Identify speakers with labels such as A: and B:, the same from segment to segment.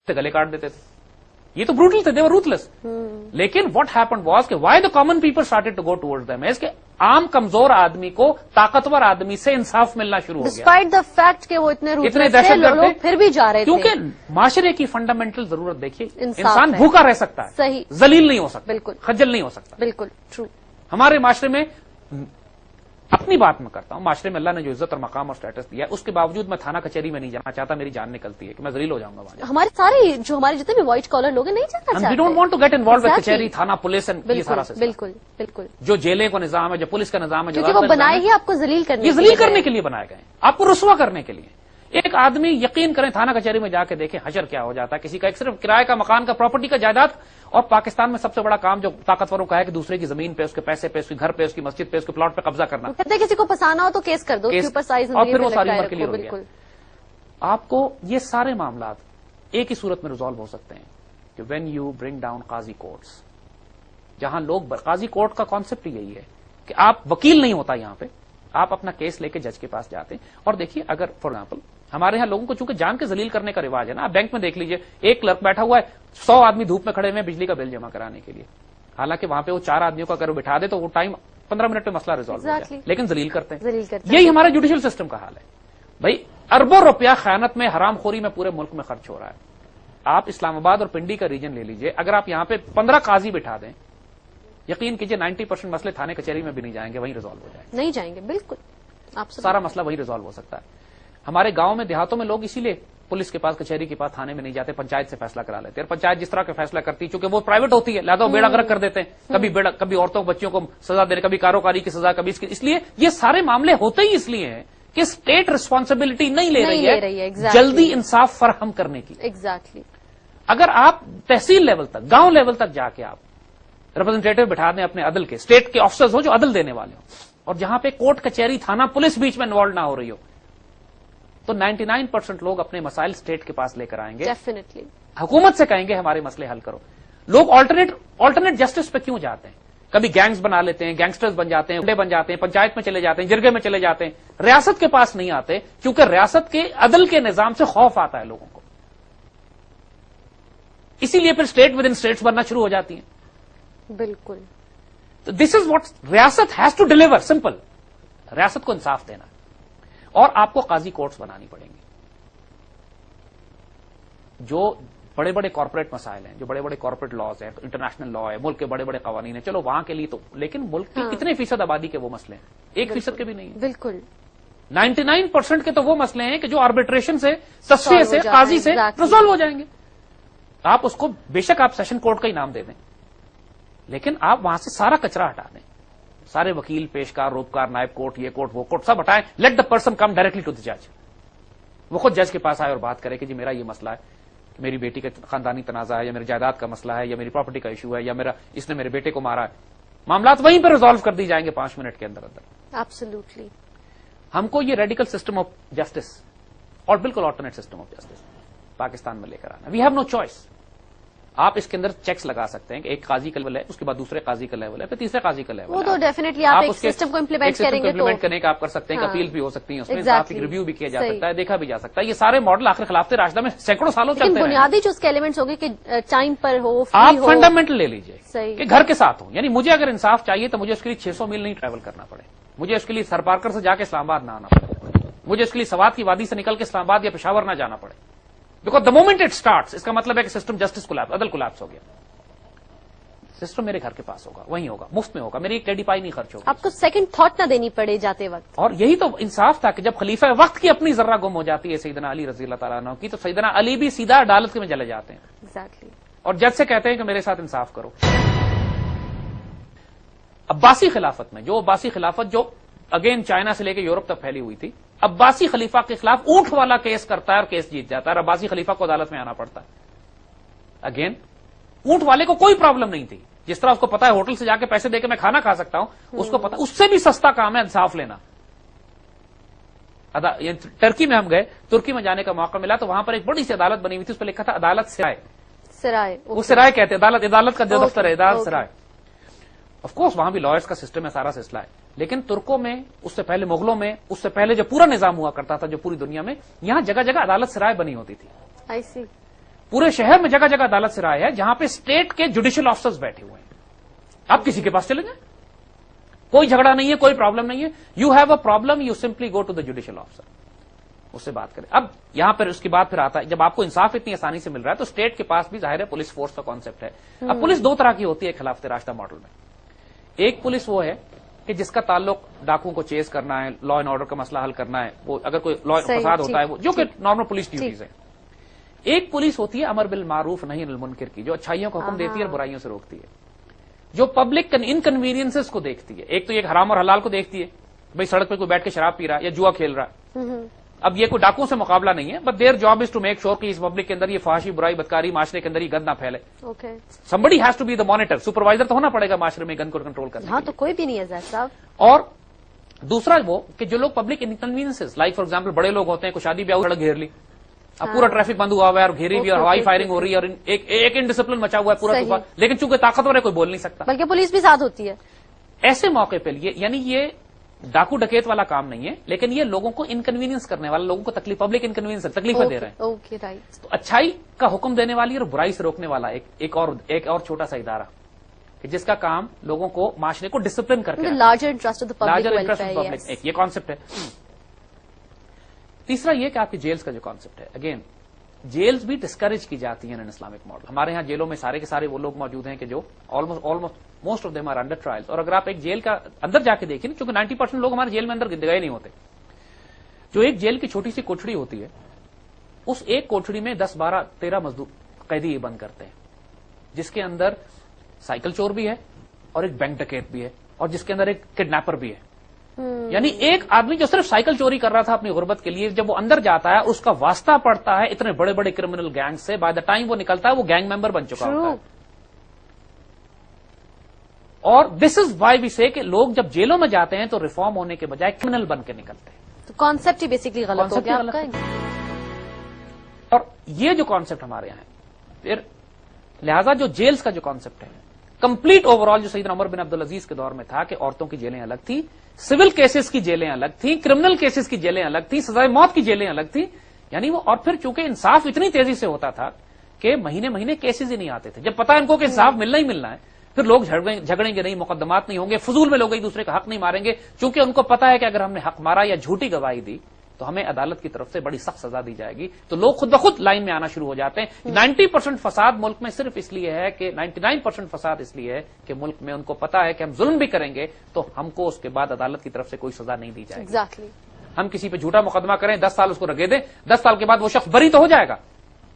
A: गले काट देते थे. ये तो ब्रूटल थे, दे वर रूथलेस. लेकिन व्हाट हैपेंड वाज कि why the common people started to go towards them is कि आम कमजोर आदमी को ताकतवर आदमी से इंसाफ मिलना शुरू हो गया.
B: डिस्पाइट द फैक्ट कि वो इतने दहशतगर्द थे, फिर भी जा रहे थे.
A: क्योंकि माशरे की फंडामेंटल जरूरत देखिए, इंसान भूखा रह सकता है,
B: सही,
A: जलील नहीं हो सकता,
B: बिल्कुल
A: खज्जल नहीं हो सकता.
B: बिल्कुल ट्रू.
A: हमारे माशरे में, अपनी बात मैं करता हूं, माशरे में अल्लाह ने जो इज्जत और मकाम और स्टेटस दिया, उसके बावजूद मैं थाना कचहरी में नहीं जाना चाहता. मेरी जान निकलती है कि मैं जलील हो जाऊंगा वहां.
B: हमारे सारे जो हमारे जितने भी व्हाइट कॉलर लोग हैं नहीं जाना चाहते.
A: We don't want to get involve with कचहरी, थाना, पुलिस एंड ये सारा सिस्टम.
B: बिल्कुल बिल्कुल.
A: जो जेलें का निजाम है, जो पुलिस का निजाम है,
B: क्योंकि वो बनाए ही आपको जलील करने,
A: ये जलील करने के लिए बनाए गए, आपको रुस्वा करने के लिए. एक आदमी यकीन करें थाना कचहरी में जाके देखें हशर क्या हो जाता है. किसी का एक सिर्फ किराए का मकान का प्रॉपर्टी का जायदाद, और पाकिस्तान में सबसे बड़ा काम जो ताकतवरों का है कि दूसरे की जमीन पे, उसके पैसे पे, उसके घर पे, उसकी मस्जिद पे, उसके प्लॉट पे कब्जा करना.
B: कहते किसी को फंसाना हो तो केस कर दो, ऊपर साइज
A: और फिर वो सारी उम्र के लिए हो गया. आपको ये सारे मामला एक ही सूरत में रिजॉल्व हो सकते हैं कि व्हेन यू ब्रिंग डाउन काजी कोर्ट्स, जहां लोग, काजी कोर्ट का कॉन्सेप्ट यही है कि आप वकील नहीं होता यहां पे, आप अपना केस लेके जज के पास जाते हैं. और देखिए, अगर फॉर एग्जाम्पल हमारे यहां लोगों को चूंकि जान के जलील करने का रिवाज है ना, आप बैंक में देख लीजिए, एक क्लर्क बैठा हुआ है, 100 आदमी धूप में खड़े हुए हैं बिजली का बिल जमा कराने के लिए. हालांकि वहां पे वो 4 आदमियों का अगर वो बिठा दे तो वो टाइम 15 मिनट में मसला रिजॉल्व हो जाए, लेकिन जलील करते हैं. यही हमारे जुडिशियल सिस्टम का हाल है. भाई अरबों रुपया खयानत में, हरामखोरी में पूरे मुल्क में खर्च हो रहा है. आप इस्लामाबाद और पिंडी का रीजन ले लीजिए, अगर आप यहां पे 15 काजी बिठा दें, यकीन कीजिए 90% मसले थाने कचहरी में भी नहीं जाएंगे, वहीं रिजॉल्व हो जाएंगे.
B: नहीं जाएंगे, बिल्कुल.
A: सारा मसला वही रिजॉल्व हो सकता है. हमारे गांव में, देहातों में लोग इसीलिए पुलिस के पास, कचहरी के पास, थाने में नहीं जाते, पंचायत से फैसला करा लेते हैं. और पंचायत जिस तरह का फैसला करती है, क्योंकि वो प्राइवेट होती है, लिहाजा बेड़ा गर्क कर देते हैं. कभी औरतों बच्चियों को सजा देने, कभी कारोबारी की सजा, कभी इसकी. इसलिए ये सारे मामले होते ही इसलिए हैं कि स्टेट रिस्पॉन्सिबिलिटी नहीं ले रही है जल्दी इंसाफ फराहम करने की.
B: एग्जैक्टली.
A: अगर आप तहसील लेवल तक, गांव लेवल तक जाके आप रिप्रेजेंटेटिव बिठा दें अपने अदल के, स्टेट के ऑफिसर्स हो जो अदल देने वाले हो, और जहां पे कोर्ट, कचहरी, थाना, पुलिस बीच में इन्वॉल्व ना हो रही हो, तो 99% लोग अपने मसाइल स्टेट के पास लेकर आएंगे.
B: डेफिनेटली.
A: हुकूमत से कहेंगे हमारे मसले हल करो. लोग ऑल्टरनेट जस्टिस पे क्यों जाते हैं? कभी गैंग्स बना लेते हैं, गैंगस्टर्स बन जाते हैं, गुंडे बन जाते हैं, पंचायत में चले जाते हैं, जिरगे में चले जाते हैं, रियासत के पास नहीं आते, क्योंकि रियासत के अदल के निजाम से खौफ आता है लोगों को. इसीलिए फिर स्टेट विद इन स्टेट्स बनना शुरू हो जाती हैं.
B: बिल्कुल.
A: तो दिस इज व्हाट रियासत हैज टू डिलीवर. सिंपल, रियासत को इंसाफ देना, और आपको काजी कोर्ट्स बनानी पड़ेंगी. जो बड़े बड़े कॉर्पोरेट मसाइल हैं, जो बड़े बड़े कॉर्पोरेट लॉज हैं, इंटरनेशनल लॉ है, मुल्क के बड़े बड़े कवानीन है, चलो वहां के लिए तो, लेकिन मुल्क की कितने फीसद आबादी के वो मसले हैं? 1% के भी नहीं है.
B: बिल्कुल.
A: 99% के तो वो मसले हैं कि जो आर्बिट्रेशन से, तस्फिये से, काजी से रिजॉल्व हो जाएंगे. आप उसको बेशक आप सेशन कोर्ट का ही नाम दे दें, लेकिन आप वहां से सारा कचरा हटा दें. सारे वकील, पेशकार, रोपकार, नायब कोर्ट, ये कोर्ट, वो कोर्ट, सब हटाएं. Let the person come directly to the जज. वो खुद जज के पास आए और बात करे कि जी मेरा ये मसला है, मेरी बेटी का खानदानी तनाजा है, या मेरी जायदाद का मसला है, या मेरी प्रॉपर्टी का इशू है, या मेरा इसने मेरे बेटे को मारा है. मामलात वहीं पर रिजॉल्व कर दी जाएंगे 5 मिनट के अंदर अंदर.
B: एब्सोल्युटली.
A: हमको ये रेडिकल सिस्टम ऑफ जस्टिस, और बिल्कुल alternate system of justice Pakistan में लेकर आना. We have no choice. आप इसके अंदर चेक्स लगा सकते हैं कि एक काजी का लेवल है, उसके बाद दूसरे काजी का लेवल है, फिर तीसरे काजी का लेवल है.
B: वो तो डेफिनेटली आप एक सिस्टम को इम्प्लीमेंट करेंगे तो
A: करने का आप कर सकते हैं. अपील भी हो सकती है उसमें, साथ ही रिव्यू भी किया जा सकता है, देखा भी जा सकता है. ये सारे मॉडल आखिर खिलाफत राशिदा में सैकड़ों सालों चलते हैं.
B: बुनियादी जो उसके एलिमेंट्स होंगे कि टाइम पर हो,
A: आप फंडामेंटल ले लीजिए कि घर के साथ हो. यानी मुझे अगर इंसाफ चाहिए तो मुझे उसके लिए 600 मील नहीं ट्रैवल करना पड़े, मुझे उसके लिए सरपारकर से जाके इस्लामाबाद ना आना पड़े, मुझे उसके लिए सवात की वादी से निकल के इस्लामाबाद या पेशावर ना जाना पड़े. Because the moment it starts, इसका मतलब है कि सिस्टम जस्टिस कोलैप्स, अदल कोलैप्स हो गया. सिस्टम मेरे घर के पास होगा, वहीं होगा, मुफ्त में होगा, मेरी एक टेडी पाई नहीं खर्च होगी.
B: आपको सेकंड थॉट ना देनी पड़े जाते वक्त.
A: और यही तो इंसाफ था कि जब खलीफा वक्त की अपनी जर्रा गुम हो जाती है सैयदना अली रज़ी अल्लाह तआला अन्हु की, तो सैयदना अली भी सीधा अदालत में चले जाते हैं.
B: एग्जैक्टली.
A: और जज से कहते हैं कि मेरे साथ इंसाफ करो. अब्बासी खिलाफत में, जो अब्बासी खिलाफत जो अगेन चाइना से लेकर यूरोप तक फैली हुई थी, अब्बासी खलीफा के खिलाफ ऊंट वाला केस करता है और केस जीत जाता है, और अब्बासी खलीफा को अदालत में आना पड़ता है. अगेन ऊंट वाले को कोई प्रॉब्लम नहीं थी. जिस तरह उसको पता है होटल से जाके पैसे देकर मैं खाना खा सकता हूं, उसको पता उससे भी सस्ता काम है इंसाफ लेना. टर्की में हम गए, तुर्की में जाने का मौका मिला, तो वहां पर एक बड़ी सी अदालत बनी हुई थी, उस पर लिखा था अदालत सिराय. वो सिराय कहते हैं, अदालत का जो दफ्तर है, अदालत सिराय. ऑफ कोर्स वहां भी लॉयर्स का सिस्टम है, सारा सिलसिला है, लेकिन तुर्कों में, उससे पहले मुगलों में, उससे पहले जो पूरा निजाम हुआ करता था जो पूरी दुनिया में, यहां जगह जगह अदालत सिराय बनी होती थी. پورے شہر میں جگہ جگہ عدالت سے رائے ہے جہاں پہ اسٹیٹ کے جوڈیشل آفیسرز بیٹھے ہوئے ہیں. آپ کسی کے پاس چلے جائیں, کوئی جھگڑا نہیں ہے, کوئی پرابلم نہیں ہے. You have a problem, you simply go to the judicial officer, اس سے بات کریں. اب یہاں پر اس کی بات پھر آتا ہے, جب آپ کو انصاف اتنی آسانی سے مل رہا ہے تو اسٹیٹ کے پاس بھی ظاہر ہے پولیس فورس کا کانسیپٹ ہے. اب پولیس دو طرح کی ہوتی ہے خلافت راشدہ ماڈل میں. ایک پولیس وہ ہے کہ جس کا تعلق ڈاکوؤں کو چیز کرنا ہے, لا اینڈ آرڈر کا مسئلہ حل کرنا ہے, وہ اگر کوئی لا فساد ہوتا ہے وہ جو کہ نارمل پولیس ڈیوٹیز ہے. ایک پولیس ہوتی ہے امر بالمعروف نہی عن المنکر کی, جو اچھائیوں کا حکم دیتی ہے اور برائیوں سے روکتی ہے, جو پبلک انکنوینئنسز کو دیکھتی ہے. ایک تو یہ حرام اور حلال کو دیکھتی ہے, بھائی سڑک پہ کوئی بیٹھ کے شراب پی رہا ہے یا جوا کھیل رہا ہے. اب یہ کوئی ڈاکوؤں سے مقابلہ نہیں ہے, but their job is to make sure کہ اس پبلک کے اندر یہ فحاشی, برائی, بدکاری معاشرے کے اندر یہ گند نہ پھیلے. Somebody has to be the monitor, supervisor تو ہونا پڑے گا معاشرے میں گند کو کنٹرول کرنے.
B: ہاں, تو کوئی بھی نہیں ہے صاحب.
A: اور دوسرا وہ کہ جو لوگ پبلک انکنوینئنسز, لائک فار ایگزامپل بڑے لوگ ہوتے ہیں, کوئی شادی بیاہ سڑک گھیر لی, اب پورا ٹریفک بند ہوا ہوا ہے اور گھیری بھی, اور ہوائی فائرنگ ہو رہی ہے, اور ایک انڈسپلن مچا ہوا ہے پورا طوفان, لیکن چونکہ طاقتور ہے کوئی بول نہیں سکتا,
B: بلکہ پولیس بھی ساتھ ہوتی ہے.
A: ایسے موقع پہ یعنی یہ ڈاکو ڈکیت والا کام نہیں ہے, لیکن یہ لوگوں کو انکنوینئنس کرنے والا, لوگوں کو تکلیف, پبلک انکنوینئنس تکلیفیں دے رہے ہیں.
B: Okay, right.
A: تو اچھائی کا حکم دینے والی اور برائی سے روکنے والا ایک اور چھوٹا سا ادارہ جس کا کام لوگوں کو, معاشرے کو ڈسپلن کر کے,
B: larger interest of the
A: public, یہ کانسیپٹ ہے. تیسرا یہ کہ آپ کی جیلز کا جو کانسیپٹ ہے, اگین جیلز بھی ڈسکریج کی جاتی ہیں ان اسلامک ماڈل. ہمارے یہاں جیلوں میں سارے کے سارے وہ لوگ موجود ہیں کہ جو almost most of them are under trials. اور اگر آپ ایک جیل کا اندر جا کے دیکھیں, چونکہ 90% لوگ ہمارے جیل میں اندر گئے نہیں ہوتے, جو ایک جیل کی چھوٹی سی کوٹڑی ہوتی ہے, اس ایک کوٹڑی میں 10, 12, 13 مزدور قیدی بند کرتے ہیں, جس کے اندر سائیکل چور بھی ہے اور ایک بینک ڈکیت بھی ہے, اور جس کے اندر ایک کڈنیپر بھی ہے. یعنی ایک آدمی جو صرف سائیکل چوری کر رہا تھا اپنی غربت کے لیے, جب وہ اندر جاتا ہے اس کا واسطہ پڑتا ہے اتنے بڑے بڑے کرمنل گینگ سے, بائی دا ٹائم وہ نکلتا ہے وہ گینگ ممبر بن چکا ہوتا ہے. اور دس از وائی وی سے کہ لوگ جب جیلوں میں جاتے ہیں تو ریفارم ہونے کے بجائے کرمنل بن کے نکلتے ہیں.
B: تو کانسیپٹ ہی بیسکلی غلط ہو گیا آپ کا.
A: اور یہ جو کانسیپٹ ہمارے یہاں ہے, پھر لہذا جو جیلز کا جو کانسیپٹ ہے کمپلیٹ اوور آل, جو سیدنا عمر بن عبدالعزیز کے دور میں تھا کہ عورتوں کی جیلیں الگ تھی, سول کیسز کی جیلیں الگ تھیں, کرمنل کیسز کی جیلیں الگ تھیں, سزائے موت کی جیلیں الگ تھیں. یعنی وہ, اور پھر چونکہ انصاف اتنی تیزی سے ہوتا تھا کہ مہینے مہینے کیسز ہی نہیں آتے تھے. جب پتا ان کو کہ انصاف ملنا ہی ملنا ہے, پھر لوگ جھگڑیں گے نہیں, مقدمات نہیں ہوں گے, فضول میں لوگ ایک دوسرے کا حق نہیں ماریں گے, چونکہ ان کو پتا ہے کہ اگر ہم نے حق مارا یا جھوٹی گواہی دی تو ہمیں عدالت کی طرف سے بڑی سخت سزا دی جائے گی. تو لوگ خود بخود لائن میں آنا شروع ہو جاتے ہیں. 90% فساد ملک میں صرف اس لیے ہے کہ 99% فساد اس لیے ہے کہ ملک میں ان کو پتا ہے کہ ہم ظلم بھی کریں گے تو ہم کو اس کے بعد عدالت کی طرف سے کوئی سزا نہیں دی جائے گی.
B: Exactly.
A: ہم کسی پہ جھوٹا مقدمہ کریں, 10 سال اس کو رگے دیں, 10 سال کے بعد وہ شخص بری تو ہو جائے گا,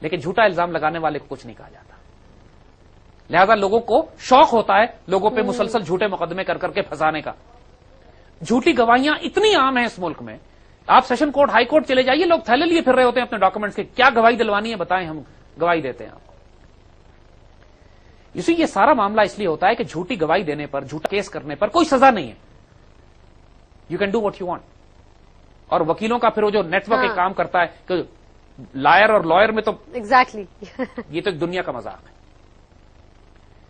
A: لیکن جھوٹا الزام لگانے والے کو کچھ نہیں کہا جاتا. لہذا لوگوں کو شوق ہوتا ہے لوگوں پہ مسلسل جھوٹے مقدمے کر کے پھنسانے کا. جھوٹی گواہیاں اتنی عام ہیں اس ملک میں, آپ سیشن کورٹ, ہائی کورٹ چلے جائیے, لوگ تھیلے لیے پھر رہے ہوتے ہیں اپنے ڈاکومنٹس کے, کیا گواہی دلوانی ہے بتائیں, ہم گواہی دیتے ہیں آپ کو. اسی یہ سارا معاملہ اس لیے ہوتا ہے کہ جھوٹی گواہی دینے پر, جھوٹا کیس کرنے پر کوئی سزا نہیں ہے. You can do what you want. اور وکیلوں کا پھر وہ جو نیٹ ورک ایک کام کرتا ہے کہ لائر اور لائر میں تو
B: ایگزیکٹلی
A: یہ تو ایک دنیا کا مذاق ہے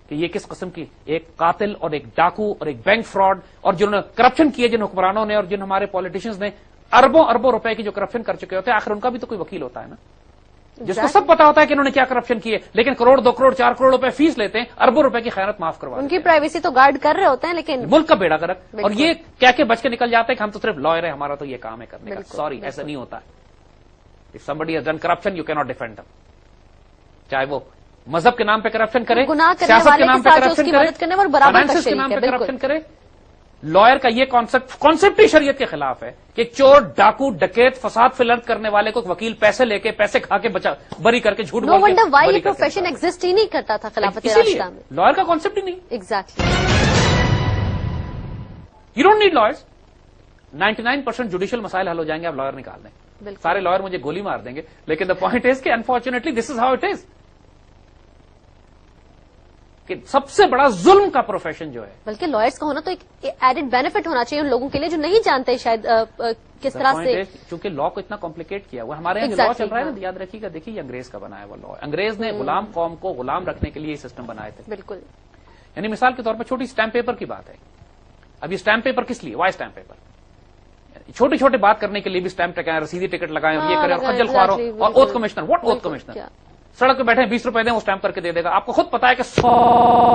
A: کہ یہ کس قسم کی ایک قاتل اور ایک ڈاکو اور ایک بینک فراڈ, اور جنہوں نے کرپشن کیے, جن حکمرانوں نے اور جن ہمارے پالیٹیشینز نے اربوں روپے کی جو کرپشن کر چکے ہوتے ہیں, آخر ان کا بھی تو کوئی وکیل ہوتا ہے نا, جس کو سب پتا ہوتا ہے کہ انہوں نے کیا کرپشن کیے, لیکن کروڑ, 2 کروڑ, 4 کروڑ روپے فیس لیتے ہیں, اربوں روپے کی خیانت معاف کروا,
B: ان کی پرائیویسی تو گارڈ کر رہے ہوتے ہیں, لیکن
A: ملک کا بیڑا گرک. اور یہ کہہ کے بچ کے نکل جاتے ہیں کہ ہم تو صرف لائر ہیں, ہمارا تو یہ کام ہے کرنے کا. سوری, ایسا نہیں ہوتا ہے. If somebody has done corruption, you cannot defend them. چاہے وہ مذہب کے نام پہ کرپشن کرے, سیاست کے نام پہ کرپشن کرے, فائنانس کے نام پہ کرپشن کرے. لائر کا یہ کانسیپٹ ہی شریعت کے خلاف ہے کہ چور, ڈاکو, ڈکیت, فساد فلرت کرنے والے کو وکیل پیسے لے کے, پیسے کھا کے بری کر کے, جھوٹ بول کے.
B: نو ونڈر وائی یہ پروفیشن ایگزسٹ ہی نہیں کرتا تھا خلافت راشدہ میں.
A: لائر کا کانسیپٹ ہی نہیں.
B: Exactly.
A: You don't need lawyers. 99% judicial مسائل حل ہو جائیں گے, آپ لائر نکال دیں. سارے لائر مجھے گولی مار دیں گے, لیکن دا پوائنٹ از کہ unfortunately this is how it is, کہ سب سے بڑا ظلم کا پروفیشن جو ہے.
B: بلکہ لائرس کا ہونا تو ایک ایڈڈ بینیفٹ ہونا چاہیے ان لوگوں کے لیے جو نہیں جانتے شاید کس طرح سے,
A: چونکہ لا کو اتنا کمپلیکیٹ کیا ہوا ہے. ہمارے یہاں جو لا چل رہا ہے نا, یاد رکھیے گا, دیکھیے یہ انگریز کا بنایا ہوا لا. انگریز نے غلام قوم کو غلام رکھنے کے لیے یہ سسٹم بنائے تھے.
B: بالکل.
A: یعنی مثال کے طور پر چھوٹی اسٹیمپ پیپر کی بات ہے. اب یہ اسٹیمپ پیپر کس لیے, وائی اسٹیمپ پیپر, چھوٹی چھوٹی بات کرنے کے لیے بھی اسٹیمپ ٹکائیں, رسیدی ٹکٹ لگائیں, اور یہ کریں, اور خجل خوار ہو, اور oath commissioner, what oath commissioner, سڑک پہ بیٹھے 20 روپے دیں وہ اسٹیمپ کر کے دے دے گا. آپ کو خود پتا ہے کہ 100